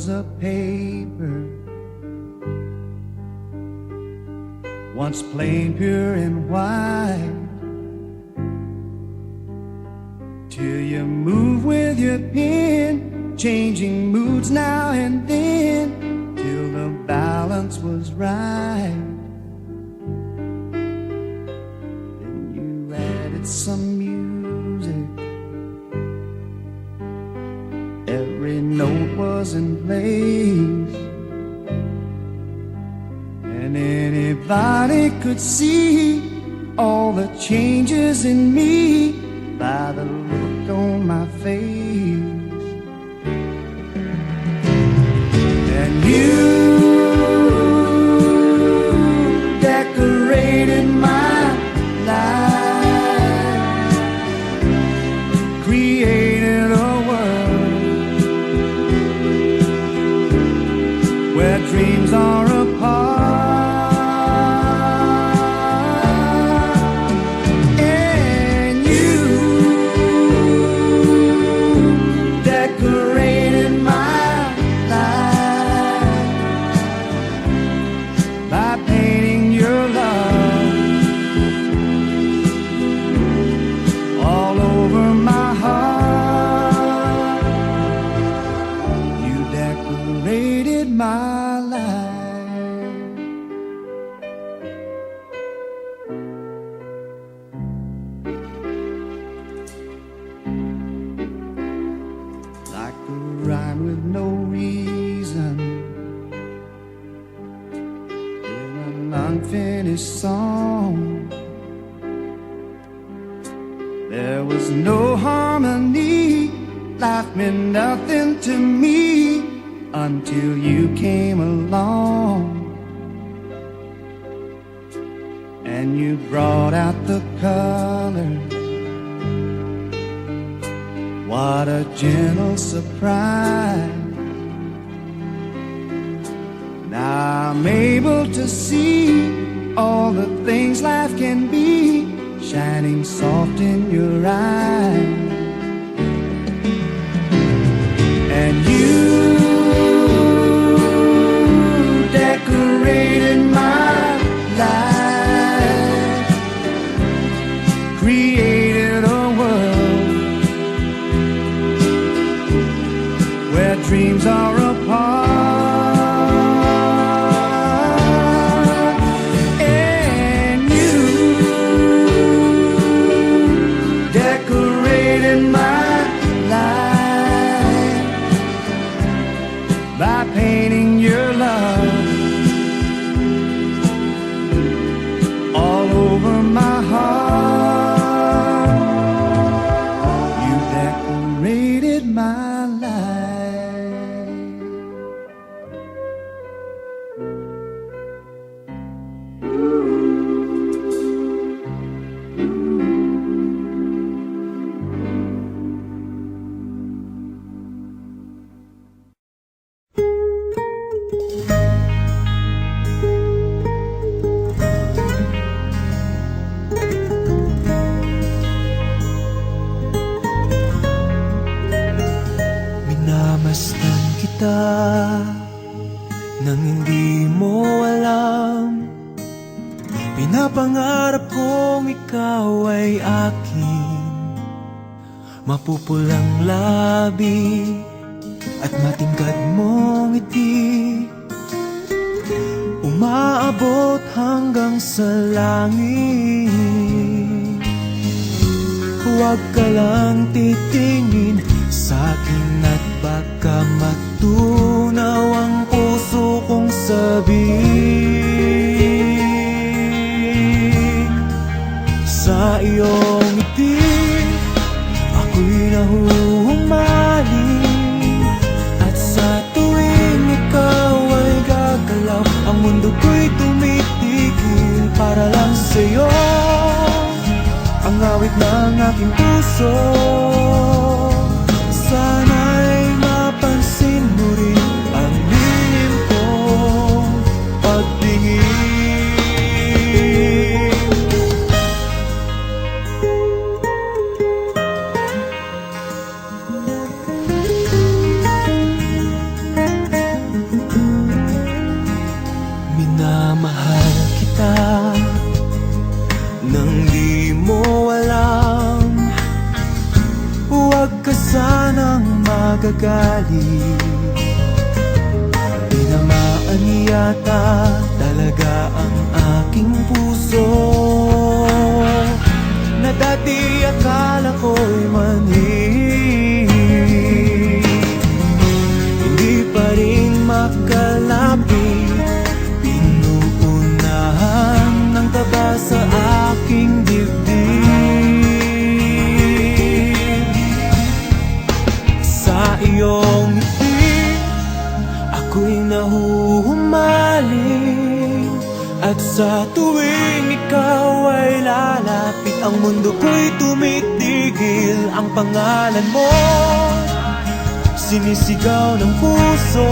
was a paper, once plain, pure and white, till you move with your pen, changing moods now and then, till the balance was right. Then you added some music, every note was in place, and anybody could see all the changes in me by the look on my face. And you decorated my life, created a world where dreams are apart. My life, like a rhyme with no reason in an unfinished song. There was no harmony, life meant nothing to me until you came along, and you brought out the colors. What a gentle surprise. Now I'm able to see all the things life can be, shining soft in your eyes. And you decorated my life, created a world where dreams are apart. And you decorated my life by painting your love all over my heart. You decorated my life. Minamastang kita nang hindi mo alam. Pinapangarap kong ikaw ay akin, mapupulang labi at matingkad mong ngiti, umaabot hanggang sa langit. Huwag ka lang titingin sa'kin at baka matunaw ang puso kong sabik. Sa iyong ngiti ako'y nahuhumaling, at sa tuwing ikaw ay gagalaw, ang mundo ko'y tumitigil para lang sa'yo. Ang awit ng aking puso, sana'y mapansin mo rin ang lihim kong pagtingin. yata talaga ang aking puso, na dati akala ko'y mani. Hindi pa rin makalapit, pinuunahan ng taba sa aking dibdib. Sa iyong ngiti, ako'y nahuhumaling, at sa tuwing ikaw ay lalapit, ang mundo ko'y tumitigil. Ang pangalan mo, sinisigaw ng puso.